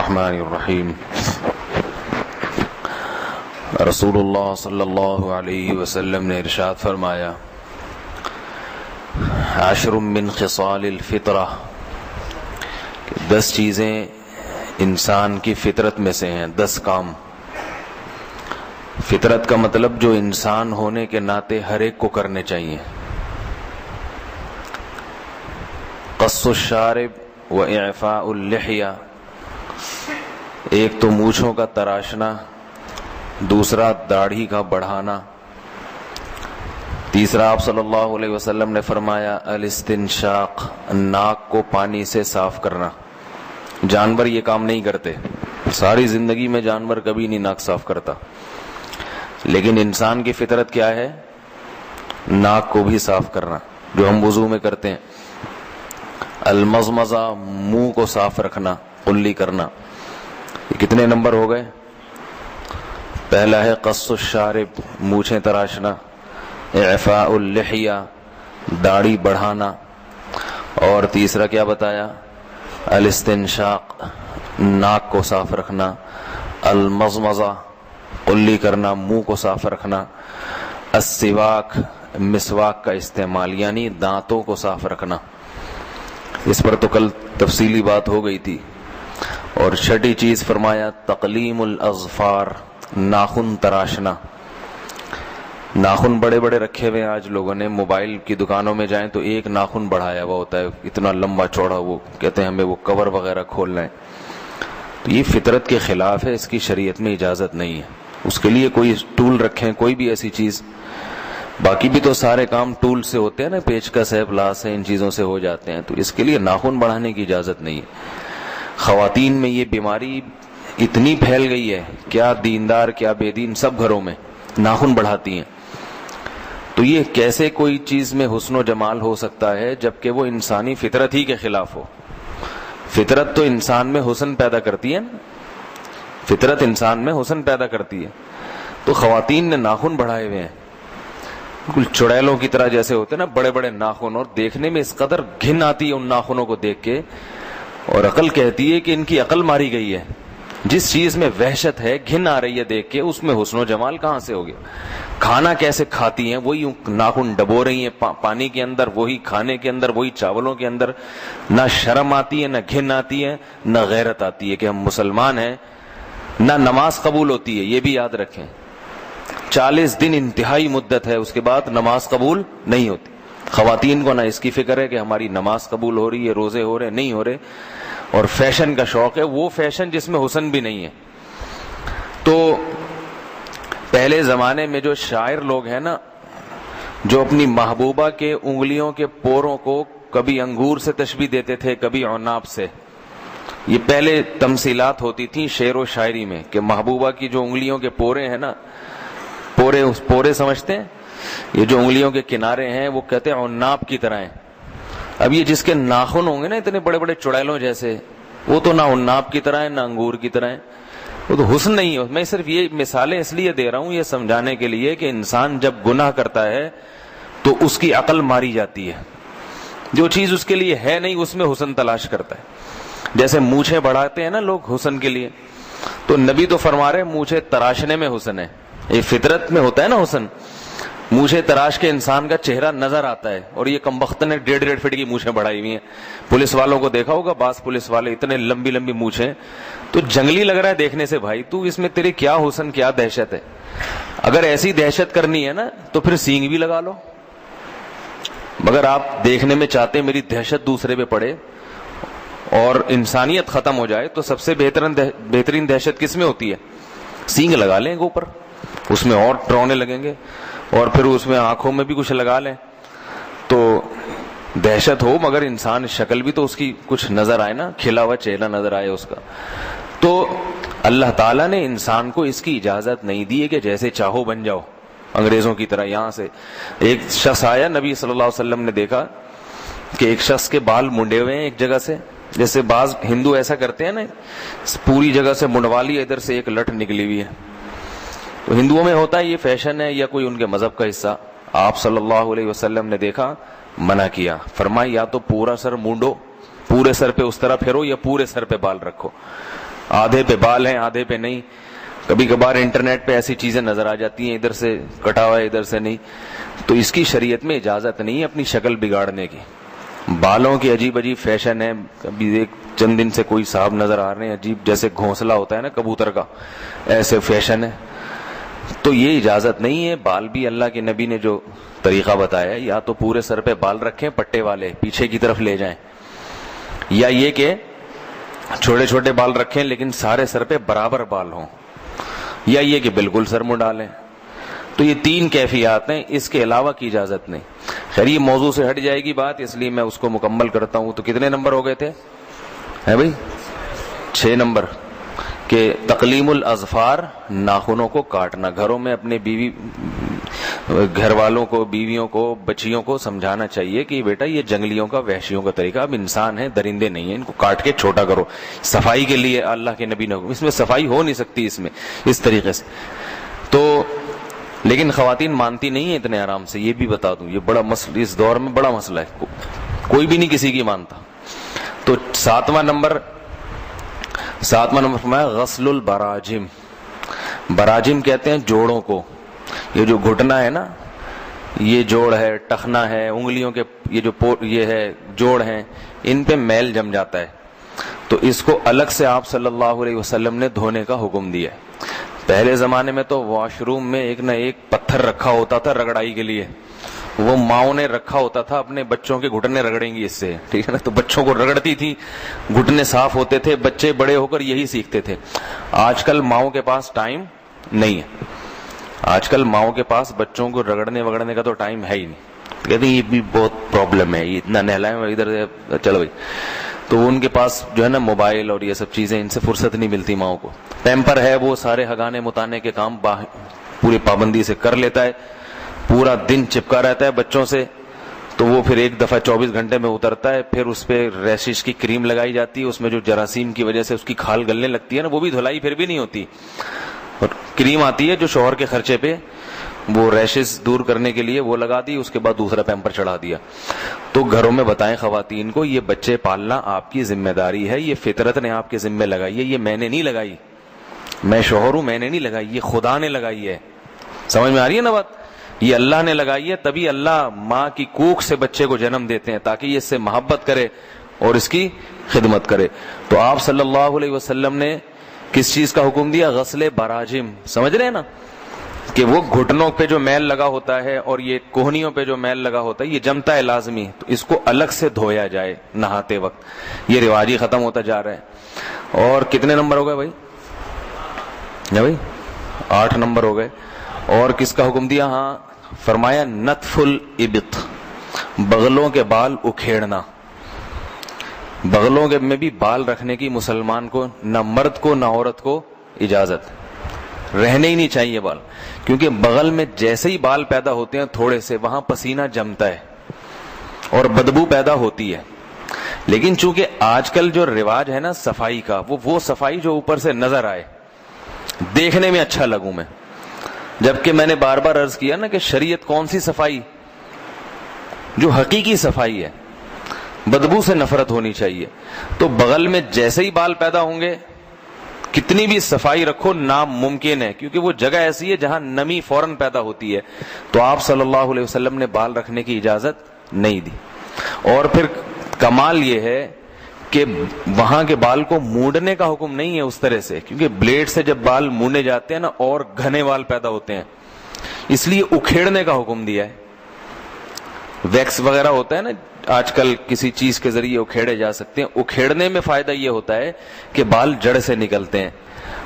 الرحمن الرحیم رسول اللہ صلی اللہ علیہ وسلم نے ارشاد فرمایا 10 من خصال الفطرہ، 10 چیزیں انسان کی فطرت میں سے ہیں، 10 کام۔ فطرت کا مطلب جو انسان ہونے کے ناطے ہر ایک کو کرنے چاہیے۔ قص الشارب و اعفاء اللحیہ، ایک تو مونچھوں کا تراشنا، دوسرا داڑھی کا بڑھانا، تیسرا آپ صلی اللہ علیہ وسلم نے فرمایا الاستنشاق، ناک کو پانی سے صاف کرنا۔ جانور یہ کام نہیں کرتے، ساری زندگی میں جانور کبھی نہیں ناک صاف کرتا، لیکن انسان کی فطرت کیا ہے؟ ناک کو بھی صاف کرنا، جو ہم وضو میں کرتے ہیں۔ المضمضہ، منہ کو صاف رکھنا، قلی کرنا۔ یہ کتنے نمبر ہو گئے؟ پہلا ہے قص الشارب، مونچھیں تراشنا، اعفاء اللحیہ، داڑھی بڑھانا، اور تیسرا کیا بتایا؟ الاستنشاق، ناک کو صاف رکھنا، المضمضہ، قلی کرنا، منہ کو صاف رکھنا، السواک، مسواک کا استعمال یعنی دانتوں کو صاف رکھنا۔ اس پر تو کل تفصیلی بات ہو گئی تھی۔ اور چھٹی چیز فرمایا تقلیم الاظفار، ناخن تراشنا۔ ناخن بڑے بڑے رکھے ہوئے ہیں آج لوگوں نے، موبائل کی دکانوں میں جائیں تو ایک ناخن بڑھایا ہوا ہوتا ہے، اتنا لمبا چوڑا، وہ کہتے ہیں ہمیں وہ کور وغیرہ کھولنا ہے۔ تو یہ فطرت کے خلاف ہے، اس کی شریعت میں اجازت نہیں ہے۔ اس کے لیے کوئی ٹول رکھیں، کوئی بھی ایسی چیز۔ باقی بھی تو سارے کام ٹول سے ہوتے ہیں نا، پیچکس ہے، پلاس ہے، ان چیزوں سے ہو جاتے ہیں، تو اس کے لیے ناخن بڑھانے کی اجازت نہیں ہے۔ خواتین میں یہ بیماری اتنی پھیل گئی ہے، کیا دیندار کیا بے دین سب گھروں میں ناخن بڑھاتی ہیں۔ تو یہ کیسے کوئی چیز میں حسن و جمال ہو سکتا ہے جبکہ وہ انسانی فطرت ہی کے خلاف ہو؟ فطرت تو انسان میں حسن پیدا کرتی ہے نا، فطرت انسان میں حسن پیدا کرتی ہے۔ تو خواتین نے ناخن بڑھائے ہوئے ہیں، بالکل چڑیلوں کی طرح جیسے ہوتے ہیں نا، بڑے بڑے ناخن، اور دیکھنے میں اس قدر گھن آتی ہے ان ناخنوں کو دیکھ کے، اور عقل کہتی ہے کہ ان کی عقل ماری گئی ہے۔ جس چیز میں وحشت ہے، گھن آ رہی ہے دیکھ کے، اس میں حسن و جمال کہاں سے ہو گیا؟ کھانا کیسے کھاتی ہیں؟ وہی ناخن ڈبو رہی ہیں پانی کے اندر، وہی کھانے کے اندر، وہی چاولوں کے اندر۔ نہ شرم آتی ہے، نہ گھن آتی ہے، نہ غیرت آتی ہے کہ ہم مسلمان ہیں، نہ نماز قبول ہوتی ہے، یہ بھی یاد رکھیں۔ 40 دن انتہائی مدت ہے، اس کے بعد نماز قبول نہیں ہوتی۔ خواتین کو نہ اس کی فکر ہے کہ ہماری نماز قبول ہو رہی ہے، روزے ہو رہے نہیں ہو رہے، اور فیشن کا شوق ہے، وہ فیشن جس میں حسن بھی نہیں ہے۔ تو پہلے زمانے میں جو شاعر لوگ ہیں نا، جو اپنی محبوبہ کے انگلیوں کے پوروں کو کبھی انگور سے تشبیہ دیتے تھے، کبھی عناب سے، یہ پہلے تمثیلات ہوتی تھیں شعر و شاعری میں، کہ محبوبہ کی جو انگلیوں کے پورے ہیں نا، پورے سمجھتے ہیں، یہ جو انگلیوں کے کنارے ہیں وہ کہتے ہیں عناب کی طرح ہیں۔ اب یہ جس کے ناخن ہوں گے نا اتنے بڑے بڑے چڑیلوں جیسے، وہ تو نہ عناب کی طرح ہے، نہ انگور کی طرح ہے، وہ تو حسن نہیں ہے۔ میں صرف یہ مثالیں اس لیے دے رہا ہوں، یہ سمجھانے کے لیے کہ انسان جب گناہ کرتا ہے تو اس کی عقل ماری جاتی ہے، جو چیز اس کے لیے ہے نہیں اس میں حسن تلاش کرتا ہے۔ جیسے مونچھیں بڑھاتے ہیں نا لوگ حسن کے لیے، تو نبی تو فرما رہے مونچھیں تراشنے میں حسن ہے، یہ فطرت میں ہوتا ہے نا حسن۔ مونچھیں تراش کے انسان کا چہرہ نظر آتا ہے، اور یہ کمبخت نے 1.5 فٹ کی مونچھیں بڑھائی ہوئی ہیں۔ پولیس والوں کو دیکھا ہوگا، بعض پولیس والے اتنے لمبی لمبی مونچھیں، تو جنگلی لگ رہا ہے دیکھنے سے، بھائی تو اس میں تیرے کیا حسن کیا دہشت ہے؟ اگر ایسی دہشت کرنی ہے نا تو پھر سینگ بھی لگا لو، مگر آپ دیکھنے میں چاہتے میری دہشت دوسرے پہ پڑے اور انسانیت ختم ہو جائے، تو سب سے بہترین دہشت کس میں ہوتی ہے؟ سینگ لگا لیں گے اوپر، اس میں اور ڈرانے لگیں گے، اور پھر اس میں آنکھوں میں بھی کچھ لگا لیں تو دہشت ہو، مگر انسان شکل بھی تو اس کی کچھ نظر آئے نا، کھلا ہوا چہرہ نظر آئے اس کا۔ تو اللہ تعالیٰ نے انسان کو اس کی اجازت نہیں دی ہے کہ جیسے چاہو بن جاؤ انگریزوں کی طرح۔ یہاں سے ایک شخص آیا، نبی صلی اللہ علیہ وسلم نے دیکھا کہ ایک شخص کے بال منڈے ہوئے ہیں ایک جگہ سے، جیسے بعض ہندو ایسا کرتے ہیں نا، پوری جگہ سے منڈوا لیا، ادھر سے ایک لٹ نکلی ہوئی ہے۔ تو ہندوؤں میں ہوتا ہے یہ فیشن ہے یا کوئی ان کے مذہب کا حصہ۔ آپ صلی اللہ علیہ وسلم نے دیکھا، منع کیا، فرمایا یا تو پورا سر مونڈو، پورے سر پہ اس طرح پھیرو، یا پورے سر پہ بال رکھو۔ آدھے پہ بال ہیں آدھے پہ نہیں. کبھی کبھار انٹرنیٹ پہ ایسی چیزیں نظر آ جاتی ہیں ادھر سے کٹا ہوا ہے ادھر سے نہیں. تو اس کی شریعت میں اجازت نہیں ہے اپنی شکل بگاڑنے کی. بالوں کی عجیب عجیب فیشن ہے. ابھی ایک چند دن سے کوئی صاحب نظر آ رہے ہیں عجیب, جیسے گھونسلہ ہوتا ہے نا کبوتر کا, ایسے فیشن ہے. تو یہ اجازت نہیں ہے. بال بھی اللہ کے نبی نے جو طریقہ بتایا ہے, یا تو پورے سر پہ بال رکھیں پٹے والے پیچھے کی طرف لے جائیں, یا یہ کہ چھوٹے چھوٹے بال رکھیں لیکن سارے سر پہ برابر بال ہوں, یا یہ کہ بالکل سر منہ ڈالیں. تو یہ 3 کیفیات ہیں, اس کے علاوہ کی اجازت نہیں. خیر یہ موضوع سے ہٹ جائے گی بات, اس لیے میں اس کو مکمل کرتا ہوں. تو کتنے نمبر ہو گئے تھے ہے بھائی؟ 6 نمبر کہ تقلیم الاظفار, ناخنوں کو کاٹنا. گھروں میں اپنے بیوی گھر والوں کو, بیویوں کو, بچیوں کو سمجھانا چاہیے کہ بیٹا یہ جنگلیوں کا وحشیوں کا طریقہ, اب انسان ہیں درندے نہیں ہیں, ان کو کاٹ کے چھوٹا کرو. صفائی کے لیے اللہ کے نبی نے, اس میں صفائی ہو نہیں سکتی اس میں اس طریقے سے. تو لیکن خواتین مانتی نہیں ہیں اتنے آرام سے, یہ بھی بتا دوں, یہ بڑا مسئلہ اس دور میں بڑا مسئلہ ہے, کوئی بھی نہیں کسی کی مانتا. تو 7واں نمبر فرمایا غسل البراجم. براجم کہتے ہیں جوڑوں کو. یہ جو گھٹنا ہے نا, یہ جوڑ ہے, ٹخنا ہے, انگلیوں کے یہ جو یہ ہے جوڑ ہیں, ان پہ میل جم جاتا ہے. تو اس کو الگ سے آپ صلی اللہ علیہ وسلم نے دھونے کا حکم دیا. پہلے زمانے میں تو واش روم میں ایک نہ ایک پتھر رکھا ہوتا تھا رگڑائی کے لیے, وہ ماؤں نے رکھا ہوتا تھا اپنے بچوں کے گھٹنے رگڑیں گی اس سے, ٹھیک ہے نا. تو بچوں کو رگڑتی تھی, گھٹنے صاف ہوتے تھے, بچے بڑے ہو کر یہی سیکھتے تھے. آج کل ماؤں کے پاس ٹائم نہیں ہے, آج کل ماؤں کے پاس بچوں کو رگڑنے وگڑنے کا تو ٹائم ہے ہی نہیں. کہتے ہیں یہ بھی بہت پرابلم ہے, یہ اتنا نہلائیں ادھر سے چلو بھائی. تو ان کے پاس جو ہے نا موبائل اور یہ سب چیزیں, ان سے فرصت نہیں ملتی ماؤں کو. پیمپر ہے, وہ سارے ہگانے متانے کے کام پوری پابندی سے کر لیتا ہے, پورا دن چپکا رہتا ہے بچوں سے. تو وہ پھر ایک دفعہ 24 گھنٹے میں اترتا ہے, پھر اس پہ ریشش کی کریم لگائی جاتی ہے, اس میں جو جراثیم کی وجہ سے اس کی کھال گلنے لگتی ہے نا, وہ بھی دھلائی پھر بھی نہیں ہوتی. اور کریم آتی ہے جو شوہر کے خرچے پہ, وہ ریشز دور کرنے کے لیے وہ لگا دی, اس کے بعد دوسرا پیمپر چڑھا دیا. تو گھروں میں بتائیں خواتین کو, یہ بچے پالنا آپ کی ذمہ داری ہے, یہ فطرت نے آپ کے ذمہ لگائی ہے, یہ میں نے نہیں لگائی, میں شوہر ہوں میں نے نہیں لگائی, یہ خدا نے لگائی ہے. سمجھ میں آ رہی ہے نا بات؟ یہ اللہ نے لگائی ہے, تبھی اللہ ماں کی کوکھ سے بچے کو جنم دیتے ہیں تاکہ یہ اس سے محبت کرے اور اس کی خدمت کرے. تو آپ صلی اللہ علیہ وسلم نے کس چیز کا حکم دیا؟ غسل براجم. سمجھ رہے ہیں نا کہ وہ گھٹنوں پہ جو میل لگا ہوتا ہے اور یہ کوہنیوں پہ جو میل لگا ہوتا ہے, یہ جمتا ہے لازمی, تو اس کو الگ سے دھویا جائے نہاتے وقت. یہ رواج ہی ختم ہوتا جا رہا ہے. اور کتنے نمبر ہو گئے بھائی؟ 8 نمبر ہو گئے. اور کس کا حکم دیا؟ ہاں فرمایا نتف الابط, بغلوں کے بال اکھیڑنا. بغلوں کے میں بھی بال رکھنے کی مسلمان کو, نہ مرد کو نہ عورت کو اجازت, رہنے ہی نہیں چاہیے بال. کیونکہ بغل میں جیسے ہی بال پیدا ہوتے ہیں تھوڑے سے, وہاں پسینہ جمتا ہے اور بدبو پیدا ہوتی ہے. لیکن چونکہ آج کل جو رواج ہے نا صفائی کا, وہ صفائی جو اوپر سے نظر آئے, دیکھنے میں اچھا لگوں میں. جبکہ میں نے بار بار عرض کیا نا کہ شریعت کون سی صفائی, جو حقیقی صفائی ہے, بدبو سے نفرت ہونی چاہیے. تو بغل میں جیسے ہی بال پیدا ہوں گے, کتنی بھی صفائی رکھو ناممکن ہے, کیونکہ وہ جگہ ایسی ہے جہاں نمی فوراً پیدا ہوتی ہے. تو آپ صلی اللہ علیہ وسلم نے بال رکھنے کی اجازت نہیں دی. اور پھر کمال یہ ہے کہ وہاں کے بال کو مونڈنے کا حکم نہیں ہے اس طرح سے, کیونکہ بلیڈ سے جب بال مونڈے جاتے ہیں نا اور گھنے بال پیدا ہوتے ہیں, اس لیے اکھیڑنے کا حکم دیا ہے. ویکس وغیرہ ہوتا ہے نا آج کل, کسی چیز کے ذریعے اکھیڑے جا سکتے ہیں. اکھیڑنے میں فائدہ یہ ہوتا ہے کہ بال جڑ سے نکلتے ہیں.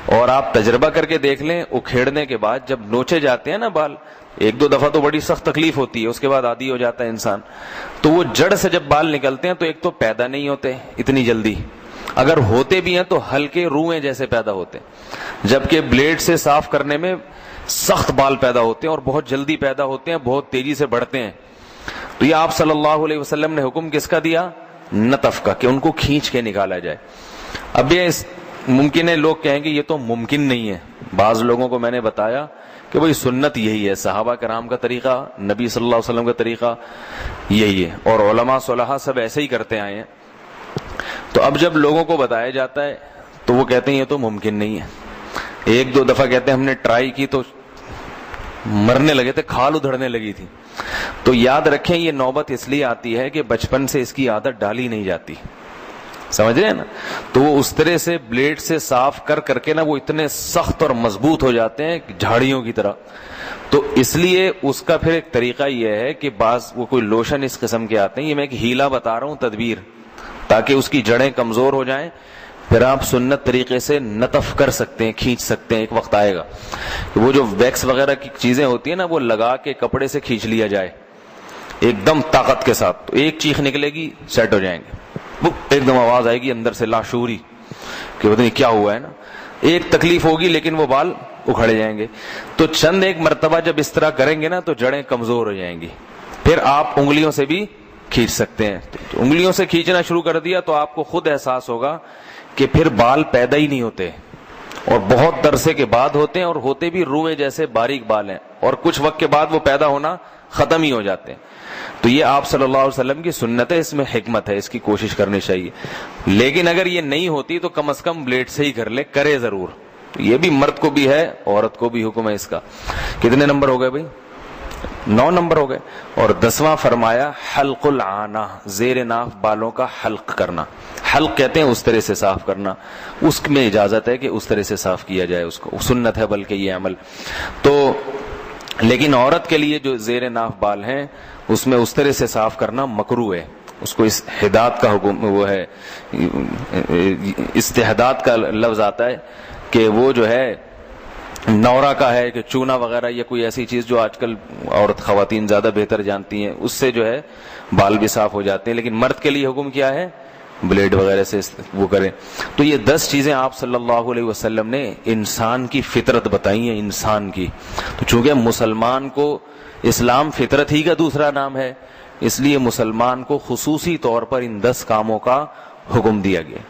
اور آپ تجربہ کر کے دیکھ لیں, اکھیڑنے کے بعد جب نوچے جاتے ہیں نا بال, 1-2 دفعہ تو بڑی سخت تکلیف ہوتی ہے, اس کے بعد عادی ہو جاتا ہے انسان. تو وہ جڑ سے جب بال نکلتے ہیں تو ایک تو پیدا نہیں ہوتے اتنی جلدی, اگر ہوتے بھی ہیں تو ہلکے روئیں جیسے پیدا ہوتے ہیں, جبکہ بلیڈ سے صاف کرنے میں سخت بال پیدا ہوتے ہیں اور بہت جلدی پیدا ہوتے ہیں, بہت تیزی سے بڑھتے ہیں. تو یہ آپ صلی اللہ علیہ وسلم نے حکم کس کا دیا؟ نتف کا, کہ ان کو کھینچ کے نکالا جائے. اب یہ ممکن ہے لوگ کہیں گے یہ تو ممکن نہیں ہے. بعض لوگوں کو میں نے بتایا کہ بھئی سنت یہی ہے, صحابہ کرام کا طریقہ, نبی صلی اللہ علیہ وسلم کا طریقہ یہی ہے, اور علماء صلحاء سب ایسے ہی کرتے آئے ہیں. تو اب جب لوگوں کو بتایا جاتا ہے تو وہ کہتے ہیں یہ تو ممکن نہیں ہے. ایک دو دفعہ کہتے ہیں ہم نے ٹرائی کی تو مرنے لگے تھے, کھال ادھڑنے لگی تھی. تو یاد رکھیں یہ نوبت اس لیے آتی ہے کہ بچپن سے اس کی عادت ڈالی نہیں جاتی, سمجھ رہے ہیں نا. تو وہ اس طرح سے بلیڈ سے صاف کر کر کے نا وہ اتنے سخت اور مضبوط ہو جاتے ہیں جھاڑیوں کی طرح. تو اس لیے اس کا پھر ایک طریقہ یہ ہے کہ بعض وہ کوئی لوشن اس قسم کے آتے ہیں, یہ میں ایک ہیلا بتا رہا ہوں, تدبیر, تاکہ اس کی جڑیں کمزور ہو جائیں, پھر آپ سنت طریقے سے نطف کر سکتے ہیں, کھینچ سکتے ہیں. ایک وقت آئے گا وہ جو ویکس وغیرہ کی چیزیں ہوتی ہیں نا وہ لگا کے کپڑے سے کھینچ لیا جائے ایک دم طاقت کے ساتھ, تو ایک چیخ نکلے گی, سیٹ ہو جائیں گے, ایک دم آواز آئے گی اندر سے لاشعوری کہ پتہ نہیں کیا ہوا ہے نا, ایک تکلیف ہوگی لیکن وہ بال اکھڑے جائیں گے. تو چند ایک مرتبہ جب اس طرح کریں گے نا تو جڑیں کمزور ہو جائیں گی. پھر آپ انگلیوں سے بھی کھینچ سکتے ہیں. تو انگلیوں سے کھینچنا شروع کر دیا تو آپ کو خود احساس ہوگا کہ پھر بال پیدا ہی نہیں ہوتے, اور بہت عرصے کے بعد ہوتے ہیں, اور ہوتے بھی روئے جیسے باریک بال ہیں, اور کچھ وقت کے بعد وہ پیدا ہونا ختم ہی ہو جاتے ہیں. تو یہ آپ صلی اللہ علیہ وسلم کی سنت ہے, اس میں حکمت ہے, اس کی کوشش کرنی چاہیے. لیکن اگر یہ نہیں ہوتی تو کم از کم بلیڈ سے ہی کر لے, کرے ضرور. یہ بھی مرد کو بھی ہے, عورت کو بھی حکم ہے اس کا. کتنے نمبر ہو گئے بھائی؟ 9 نمبر ہو گئے. اور 10واں فرمایا حلق العانہ, زیر ناف بالوں کا حلق کرنا. حلق کہتے ہیں اس طرح سے صاف کرنا, اس میں اجازت ہے کہ اس طرح سے صاف کیا جائے, اس کو سنت ہے بلکہ یہ عمل. تو لیکن عورت کے لیے جو زیر ناف بال ہیں اس میں اس طرح سے صاف کرنا مکروہ ہے. اس کو اس حداد کا حکم وہ ہے, استحداد کا لفظ آتا ہے کہ وہ جو ہے نورا کا ہے کہ چونا وغیرہ یا کوئی ایسی چیز جو آج کل عورت خواتین زیادہ بہتر جانتی ہیں, اس سے جو ہے بال بھی صاف ہو جاتے ہیں. لیکن مرد کے لیے حکم کیا ہے؟ بلیڈ وغیرہ سے وہ کریں. تو یہ 10 چیزیں آپ صلی اللہ علیہ وسلم نے انسان کی فطرت بتائی ہیں, انسان کی. تو چونکہ مسلمان کو اسلام فطرت ہی کا دوسرا نام ہے, اس لیے مسلمان کو خصوصی طور پر ان 10 کاموں کا حکم دیا گیا.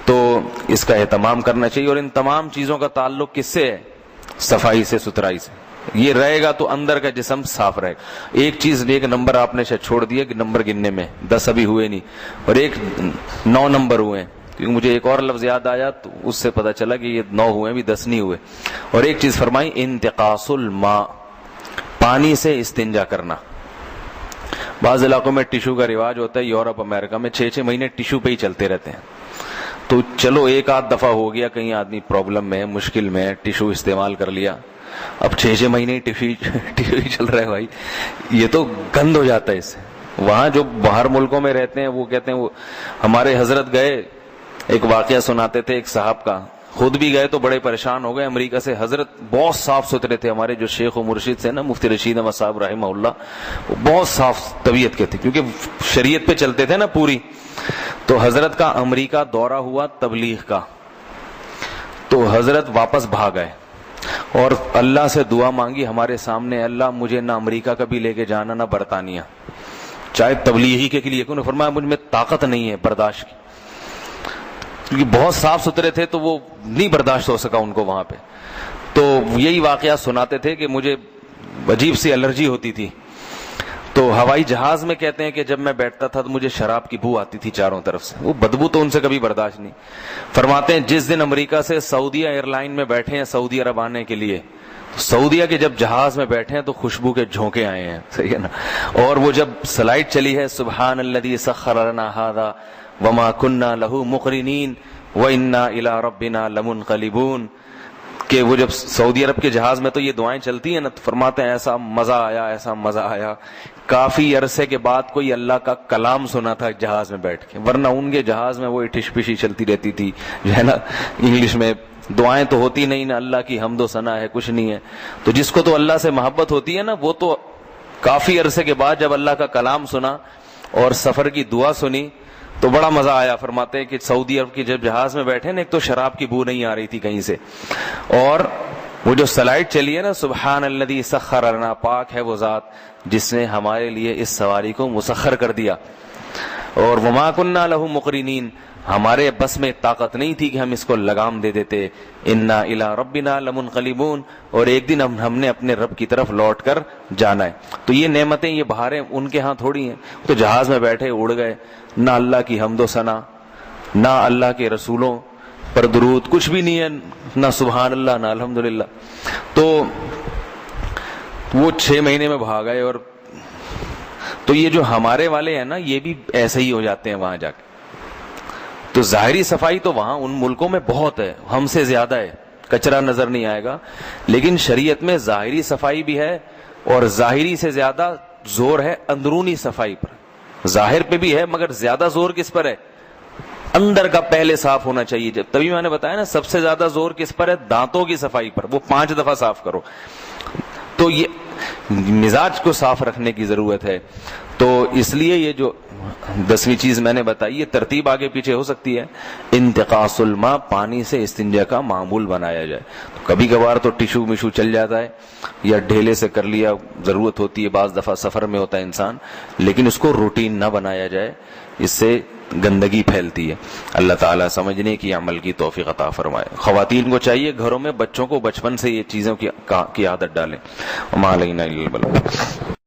تو اس کا اہتمام کرنا چاہیے. اور ان تمام چیزوں کا تعلق کس سے ہے؟ صفائی سے, ستھرائی سے. یہ رہے گا تو اندر کا جسم صاف رہے گا. ایک چیز, ایک نمبر آپ نے شاید چھوڑ دیا کہ نمبر گننے میں 10 ابھی ہوئے نہیں, اور 9 نمبر ہوئے ہیں, کیونکہ مجھے ایک اور لفظ یاد آیا تو اس سے پتا چلا کہ یہ 9 ہوئے بھی 10 نہیں ہوئے. اور ایک چیز فرمائی, انتقاص الماء, پانی سے استنجا کرنا. بعض علاقوں میں ٹیشو کا رواج ہوتا ہے, یورپ امریکہ میں 6 مہینے ٹیشو پہ ہی چلتے رہتے ہیں. تو چلو ایک آدھ دفعہ ہو گیا, کہیں آدمی پرابلم میں ہے, مشکل میں ہے, ٹیشو استعمال کر لیا. اب 6 مہینے ٹیشو ہی چل رہا ہے بھائی, یہ تو گند ہو جاتا ہے اس سے. وہاں جو باہر ملکوں میں رہتے ہیں وہ کہتے ہیں, وہ ہمارے حضرت گئے, ایک واقعہ سناتے تھے ایک صاحب کا, خود بھی گئے تو بڑے پریشان ہو گئے امریکہ سے. حضرت بہت صاف ستھرے تھے, ہمارے جو شیخ و مرشد سے نا مفتی رشید احمد صاحب رحمہ اللہ, وہ بہت صاف طبیعت کے تھے کیونکہ شریعت پہ چلتے تھے نا پوری. تو حضرت کا امریکہ دورہ ہوا تبلیغ کا, تو حضرت واپس بھاگ گئے اور اللہ سے دعا مانگی ہمارے سامنے, اللہ مجھے نہ امریکہ کبھی لے کے جانا نہ برطانیہ, چاہے تبلیغی کے لیے کیوں. فرمایا مجھ میں طاقت نہیں ہے برداشت کی, کیونکہ بہت صاف ستھرے تھے تو وہ نہیں برداشت ہو سکا ان کو وہاں پہ. تو یہی واقعہ سناتے تھے کہ مجھے عجیب سی الرجی ہوتی تھی. تو ہوائی جہاز میں کہتے ہیں کہ جب میں بیٹھتا تھا تو مجھے شراب کی بو آتی تھی چاروں طرف سے, وہ بدبو تو ان سے کبھی برداشت نہیں. فرماتے ہیں جس دن امریکہ سے سعودیہ ایئر لائن میں بیٹھے ہیں سعودی عرب آنے کے لیے, سعودیہ کے جب جہاز میں بیٹھے ہیں تو خوشبو کے جھونکے آئے ہیں, صحیح ہے نا. اور وہ جب سلائٹ چلی ہے, سبحان الذی سخر لنا ھذا وما كنا له مقرنین وانا الى ربنا لمنقلبون, کہ وہ جب سعودی عرب کے جہاز میں تو یہ دعائیں چلتی ہیں نا, تو فرماتے ہیں ایسا مزہ آیا, ایسا مزہ آیا. کافی عرصے کے بعد کوئی اللہ کا کلام سنا تھا جہاز میں بیٹھ کے, ورنہ ان کے جہاز میں وہ ٹش پشی چلتی رہتی تھی جو ہے نا انگلش میں. دعائیں تو ہوتی نہیں نا, اللہ کی حمد و ثنا ہے, کچھ نہیں ہے. تو جس کو تو اللہ سے محبت ہوتی ہے نا, وہ تو کافی عرصے کے بعد جب اللہ کا کلام سنا اور سفر کی دعا سنی تو بڑا مزہ آیا. فرماتے ہیں کہ سعودی عرب کی جب جہاز میں بیٹھے نا, ایک تو شراب کی بو نہیں آ رہی تھی کہیں سے, اور وہ جو سلائٹ چلی ہے نا, سبحان الذی سخر لنا, پاک ہے وہ ذات جس نے ہمارے لیے اس سواری کو مسخر کر دیا. اور وما كنا له مقرنین, ہمارے بس میں طاقت نہیں تھی کہ ہم اس کو لگام دے دیتے. انا الی ربنا لمنقلبون, اور ایک دن ہم نے اپنے رب کی طرف لوٹ کر جانا ہے. تو یہ نعمتیں, یہ بہاریں ان کے ہاں تھوڑی ہیں. تو جہاز میں بیٹھے اڑ گئے, نہ اللہ کی حمد و ثنا, نہ اللہ کے رسولوں پر درود کچھ بھی نہیں ہے، نہ سبحان اللہ نہ الحمدللہ. تو وہ 6 مہینے میں بھاگ آئے. اور تو یہ جو ہمارے والے ہیں نا یہ بھی ایسے ہی ہو جاتے ہیں وہاں جا کے. تو ظاہری صفائی تو وہاں ان ملکوں میں بہت ہے، ہم سے زیادہ ہے، کچرا نظر نہیں آئے گا. لیکن شریعت میں ظاہری صفائی بھی ہے، اور ظاہری سے زیادہ زور ہے اندرونی صفائی پر. ظاہر پہ بھی ہے مگر زیادہ زور کس پر ہے؟ اندر کا پہلے صاف ہونا چاہیے. جب تبھی میں نے بتایا نا سب سے زیادہ زور کس پر ہے؟ دانتوں کی صفائی پر، وہ 5 دفعہ صاف کرو. تو یہ مزاج کو صاف رکھنے کی ضرورت ہے. تو اس لیے یہ جو 10ویں چیز میں نے بتائی، یہ ترتیب آگے پیچھے ہو سکتی ہے. انتقاص الماء، پانی سے استنجا کا معمول بنایا جائے. تو کبھی کبھار تو ٹشو مشو چل جاتا ہے یا ڈھیلے سے کر لیا، ضرورت ہوتی ہے، بعض دفعہ سفر میں ہوتا ہے انسان، لیکن اس کو روٹین نہ بنایا جائے، اس سے گندگی پھیلتی ہے. اللہ تعالیٰ سمجھنے کی عمل کی توفیق عطا فرمائے. خواتین کو چاہیے گھروں میں بچوں کو بچپن سے یہ چیزوں کی عادت ڈالیں. وما علینا الا البلاغ.